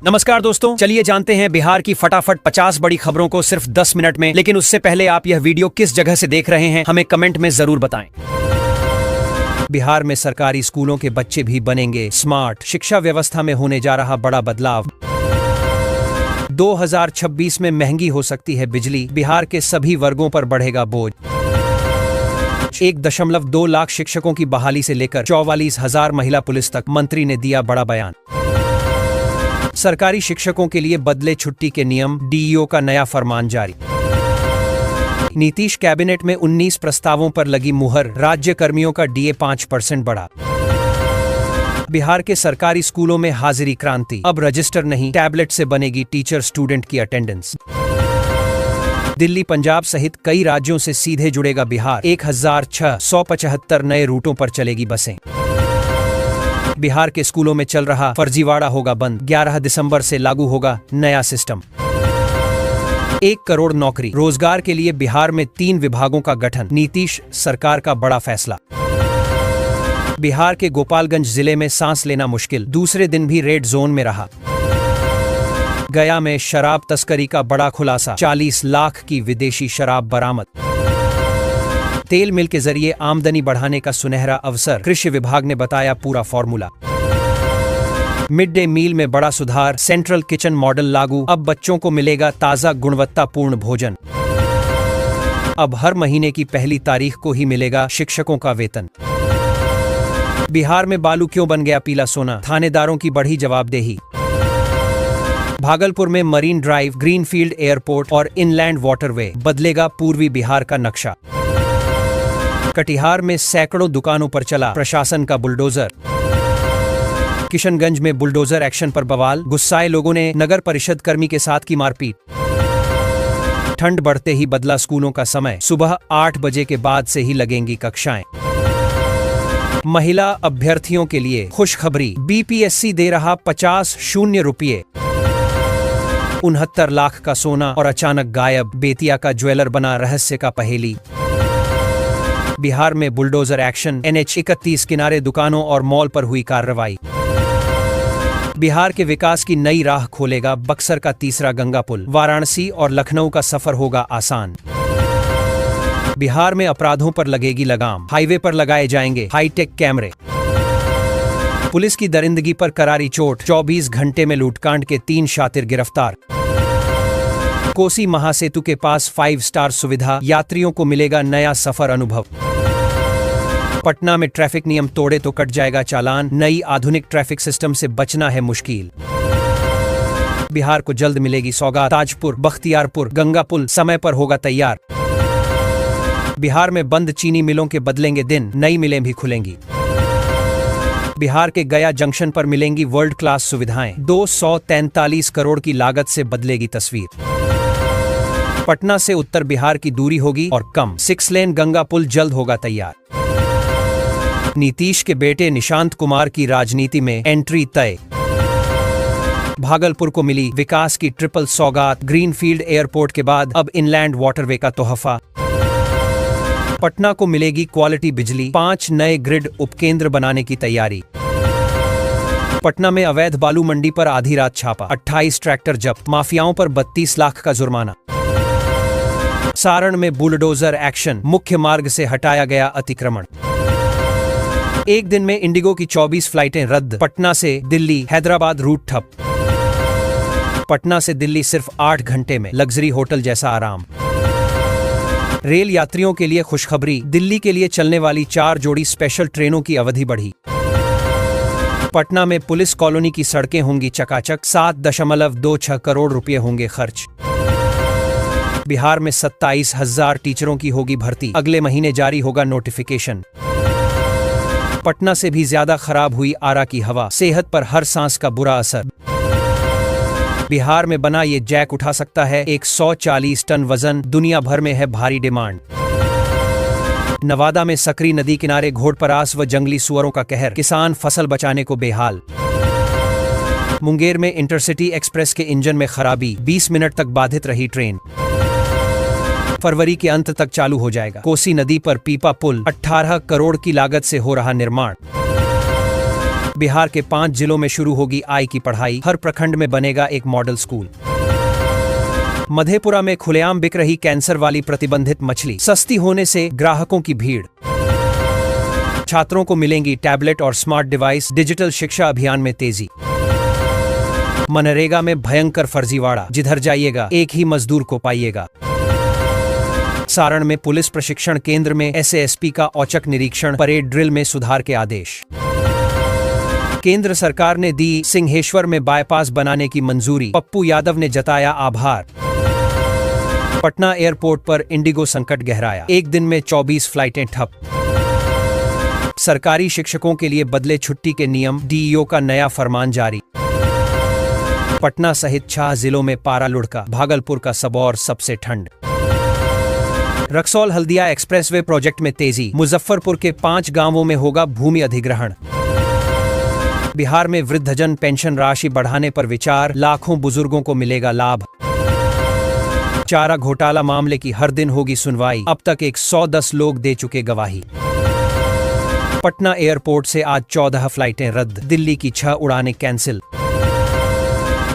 नमस्कार दोस्तों, चलिए जानते हैं बिहार की फटाफट 50 बड़ी खबरों को सिर्फ 10 मिनट में। लेकिन उससे पहले आप यह वीडियो किस जगह से देख रहे हैं हमें कमेंट में जरूर बताएं। बिहार में सरकारी स्कूलों के बच्चे भी बनेंगे स्मार्ट, शिक्षा व्यवस्था में होने जा रहा बड़ा बदलाव। 2026 में महंगी हो सकती है बिजली, बिहार के सभी वर्गों पर बढ़ेगा बोझ। 1.2 लाख शिक्षकों की बहाली से लेकर 44,000 महिला पुलिस तक, मंत्री ने दिया बड़ा बयान। सरकारी शिक्षकों के लिए बदले छुट्टी के नियम, डीईओ का नया फरमान जारी। नीतीश कैबिनेट में 19 प्रस्तावों पर लगी मुहर, राज्य कर्मियों का डीए 5% बढ़ा। बिहार के सरकारी स्कूलों में हाजिरी क्रांति, अब रजिस्टर नहीं टैबलेट से बनेगी टीचर स्टूडेंट की अटेंडेंस। दिल्ली, पंजाब सहित कई राज्यों से सीधे जुड़ेगा बिहार, 1675 नए रूटों पर चलेगी बसें। बिहार के स्कूलों में चल रहा फर्जीवाड़ा होगा बंद, 11 दिसंबर से लागू होगा नया सिस्टम। 1 करोड़ नौकरी, रोजगार के लिए बिहार में 3 विभागों का गठन, नीतीश सरकार का बड़ा फैसला। बिहार के गोपालगंज जिले में सांस लेना मुश्किल, दूसरे दिन भी रेड जोन में रहा। गया में शराब तस्करी का बड़ा खुलासा, 40 लाख की विदेशी शराब बरामद। तेल मिल के जरिए आमदनी बढ़ाने का सुनहरा अवसर, कृषि विभाग ने बताया पूरा फॉर्मूला। मिड डे मील में बड़ा सुधार, सेंट्रल किचन मॉडल लागू, अब बच्चों को मिलेगा ताजा गुणवत्तापूर्ण भोजन। अब हर महीने की पहली तारीख को ही मिलेगा शिक्षकों का वेतन। बिहार में बालू क्यों बन गया पीला सोना, थानेदारों की बढ़ी जवाबदेही। भागलपुर में मरीन ड्राइव, ग्रीनफील्ड एयरपोर्ट और इनलैंड वाटरवे, बदलेगा पूर्वी बिहार का नक्शा। कटिहार में सैकड़ों दुकानों पर चला प्रशासन का बुलडोजर। किशनगंज में बुलडोजर एक्शन पर बवाल, गुस्साए लोगों ने नगर परिषद कर्मी के साथ की मारपीट। ठंड बढ़ते ही बदला स्कूलों का समय, सुबह 8 बजे के बाद से ही लगेंगी कक्षाएं। महिला अभ्यर्थियों के लिए खुशखबरी, बीपीएससी दे रहा 50,000 रुपये। 69 लाख का सोना और अचानक गायब, बेतिया का ज्वेलर बना रहस्य का पहेली। बिहार में बुलडोजर एक्शन, NH-31 किनारे दुकानों और मॉल पर हुई कार्रवाई। बिहार के विकास की नई राह खोलेगा बक्सर का तीसरा गंगा पुल, वाराणसी और लखनऊ का सफर होगा आसान। बिहार में अपराधों पर लगेगी लगाम, हाईवे पर लगाए जाएंगे हाईटेक कैमरे। पुलिस की दरिंदगी पर करारी चोट, 24 घंटे में लूटकांड के 3 शातिर गिरफ्तार। कोसी महासेतु के पास 5 स्टार सुविधा, यात्रियों को मिलेगा नया सफर अनुभव। पटना में ट्रैफिक नियम तोड़े तो कट जाएगा चालान, नई आधुनिक ट्रैफिक सिस्टम से बचना है मुश्किल। बिहार को जल्द मिलेगी सौगात, ताजपुर, बख्तियारपुर, गंगा पुल समय पर होगा तैयार। बिहार में बंद चीनी मिलों के बदलेंगे दिन, नई मिलें भी खुलेंगी। बिहार के गया जंक्शन पर मिलेंगी वर्ल्ड क्लास सुविधाएं, 243 करोड़ की लागत से बदलेगी तस्वीर। पटना से उत्तर बिहार की दूरी होगी और कम, 6 लेन गंगा पुल जल्द होगा तैयार। नीतीश के बेटे निशांत कुमार की राजनीति में एंट्री तय। भागलपुर को मिली विकास की ट्रिपल सौगात, ग्रीनफील्ड एयरपोर्ट के बाद अब इनलैंड वाटरवे का तोहफा। पटना को मिलेगी क्वालिटी बिजली, 5 नए ग्रिड उपकेंद्र बनाने की तैयारी। पटना में अवैध बालू मंडी पर आधी रात छापा, 28 ट्रैक्टर जब्त, माफियाओं पर 32 लाख का जुर्माना। सारण में बुलडोजर एक्शन, मुख्य मार्ग से हटाया गया अतिक्रमण। एक दिन में इंडिगो की 24 फ्लाइटें रद्द, पटना से दिल्ली हैदराबाद रूट ठप। पटना से दिल्ली सिर्फ 8 घंटे में, लग्जरी होटल जैसा आराम। रेल यात्रियों के लिए खुशखबरी, दिल्ली के लिए चलने वाली 4 जोड़ी स्पेशल ट्रेनों की अवधि बढ़ी। पटना में पुलिस कॉलोनी की सड़कें होंगी चकाचक, 7.26 करोड़ रुपए होंगे खर्च। बिहार में 27,000 टीचरों की होगी भर्ती, अगले महीने जारी होगा नोटिफिकेशन। पटना से भी ज्यादा खराब हुई आरा की हवा, सेहत पर हर सांस का बुरा असर। बिहार में बना ये जैक उठा सकता है 140 टन वजन, दुनिया भर में है भारी डिमांड। नवादा में सकरी नदी किनारे घोड़परास व जंगली सुअरों का कहर, किसान फसल बचाने को बेहाल। मुंगेर में इंटरसिटी एक्सप्रेस के इंजन में खराबी, 20 मिनट तक बाधित रही ट्रेन। फरवरी के अंत तक चालू हो जाएगा। कोसी नदी पर पीपा पुल, 18 करोड़ की लागत से हो रहा निर्माण। बिहार के 5 जिलों में शुरू होगी आई की पढ़ाई, हर प्रखंड में बनेगा एक मॉडल स्कूल। मधेपुरा में खुलेआम बिक रही कैंसर वाली प्रतिबंधित मछली, सस्ती होने से ग्राहकों की भीड़। छात्रों को मिलेंगी टैबलेट और स्मार्ट डिवाइस, डिजिटल शिक्षा अभियान में तेजी। मनरेगा में भयंकर फर्जीवाड़ा, जिधर जाइएगा एक ही मजदूर को पाइएगा। सारण में पुलिस प्रशिक्षण केंद्र में एसएएसपी का औचक निरीक्षण, परेड ड्रिल में सुधार के आदेश। केंद्र सरकार ने दी सिंहेश्वर में बाईपास बनाने की मंजूरी, पप्पू यादव ने जताया आभार। पटना एयरपोर्ट पर इंडिगो संकट गहराया, एक दिन में 24 फ्लाइटें ठप। सरकारी शिक्षकों के लिए बदले छुट्टी के नियम, डीईओ का नया फरमान जारी। पटना सहित 6 जिलों में पारा लुढ़का, भागलपुर का सबौर सबसे ठंड। रक्सौल हल्दिया एक्सप्रेसवे प्रोजेक्ट में तेजी, मुजफ्फरपुर के 5 गांवों में होगा भूमि अधिग्रहण। बिहार में वृद्धजन पेंशन राशि बढ़ाने पर विचार, लाखों बुजुर्गों को मिलेगा लाभ। चारा घोटाला मामले की हर दिन होगी सुनवाई, अब तक 110 लोग दे चुके गवाही। पटना एयरपोर्ट से आज 14 फ्लाइटें रद्द, दिल्ली की 6 उड़ानें कैंसिल।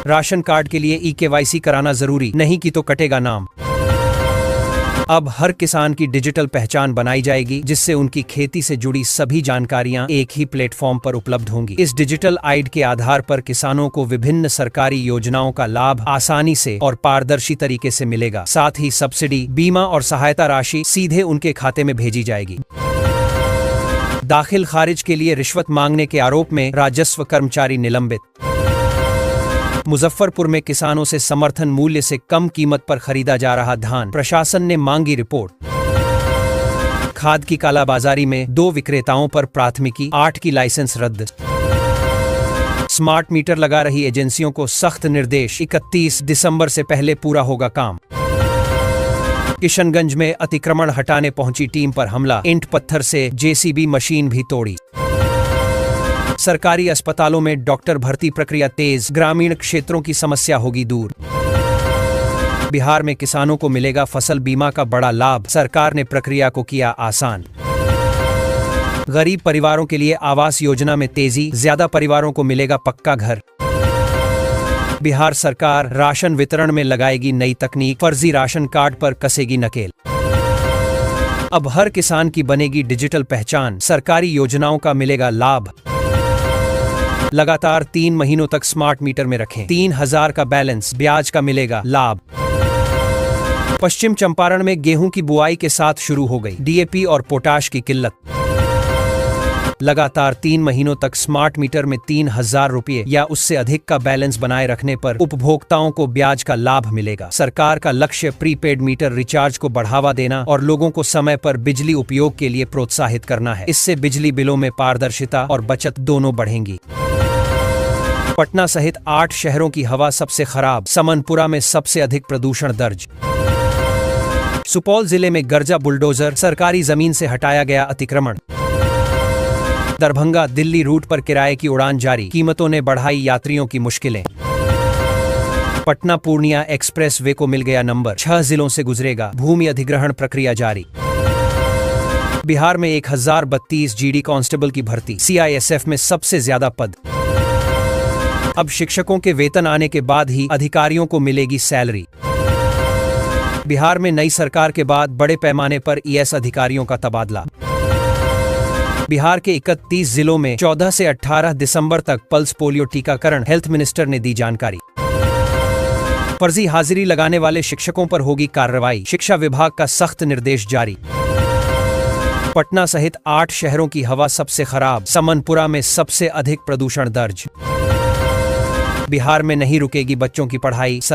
राशन कार्ड के लिए ई-केवाईसी कराना जरूरी, नहीं की तो कटेगा नाम। अब हर किसान की डिजिटल पहचान बनाई जाएगी, जिससे उनकी खेती से जुड़ी सभी जानकारियां एक ही प्लेटफॉर्म पर उपलब्ध होंगी। इस डिजिटल आईडी के आधार पर किसानों को विभिन्न सरकारी योजनाओं का लाभ आसानी से और पारदर्शी तरीके से मिलेगा। साथ ही सब्सिडी, बीमा और सहायता राशि सीधे उनके खाते में भेजी जाएगी। दाखिल खारिज के लिए रिश्वत मांगने के आरोप में राजस्व कर्मचारी निलंबित। मुजफ्फरपुर में किसानों से समर्थन मूल्य से कम कीमत पर खरीदा जा रहा धान, प्रशासन ने मांगी रिपोर्ट। खाद की कालाबाजारी में 2 विक्रेताओं पर प्राथमिकी, 8 की लाइसेंस रद्द। स्मार्ट मीटर लगा रही एजेंसियों को सख्त निर्देश, 31 दिसंबर से पहले पूरा होगा काम। किशनगंज में अतिक्रमण हटाने पहुंची टीम पर हमला, ईंट पत्थर से जेसीबी मशीन भी तोड़ी। सरकारी अस्पतालों में डॉक्टर भर्ती प्रक्रिया तेज, ग्रामीण क्षेत्रों की समस्या होगी दूर। बिहार में किसानों को मिलेगा फसल बीमा का बड़ा लाभ, सरकार ने प्रक्रिया को किया आसान। गरीब परिवारों के लिए आवास योजना में तेजी, ज्यादा परिवारों को मिलेगा पक्का घर। बिहार सरकार राशन वितरण में लगाएगी नई तकनीक, फर्जी राशन कार्ड पर कसेगी नकेल। अब हर किसान की बनेगी डिजिटल पहचान, सरकारी योजनाओं का मिलेगा लाभ। लगातार 3 महीनों तक स्मार्ट मीटर में रखें, 3000 का बैलेंस, ब्याज का मिलेगा लाभ। पश्चिम चंपारण में गेहूं की बुआई के साथ शुरू हो गई डीएपी और पोटाश की किल्लत। लगातार 3 महीनों तक स्मार्ट मीटर में 3000 रुपये या उससे अधिक का बैलेंस बनाए रखने पर उपभोक्ताओं को ब्याज का लाभ मिलेगा। सरकार का लक्ष्य प्रीपेड मीटर रिचार्ज को बढ़ावा देना और लोगों को समय पर बिजली उपयोग के लिए प्रोत्साहित करना है। इससे बिजली बिलों में पारदर्शिता और बचत दोनों बढ़ेंगी। पटना सहित 8 शहरों की हवा सबसे खराब, समनपुरा में सबसे अधिक प्रदूषण दर्ज। सुपौल जिले में गर्जा बुलडोजर, सरकारी जमीन से हटाया गया अतिक्रमण। दरभंगा दिल्ली रूट पर किराए की उड़ान जारी, कीमतों ने बढ़ाई यात्रियों की मुश्किलें। पटना पूर्णिया एक्सप्रेस वे को मिल गया नंबर, 6 जिलों से गुजरेगा, भूमि अधिग्रहण प्रक्रिया जारी। बिहार में 1032 जीडी कांस्टेबल की भर्ती, सीआईएसएफ में सबसे ज्यादा पद। अब शिक्षकों के वेतन आने के बाद ही अधिकारियों को मिलेगी सैलरी। बिहार में नई सरकार के बाद बड़े पैमाने पर ईएस अधिकारियों का तबादला। बिहार के 31 जिलों में 14 से 18 दिसंबर तक पल्स पोलियो टीकाकरण, हेल्थ मिनिस्टर ने दी जानकारी। फर्जी हाजिरी लगाने वाले शिक्षकों पर होगी कार्रवाई, शिक्षा विभाग का सख्त निर्देश जारी। पटना सहित 8 शहरों की हवा सबसे खराब, समनपुरा में सबसे अधिक प्रदूषण दर्ज। बिहार में नहीं रुकेगी बच्चों की पढ़ाई।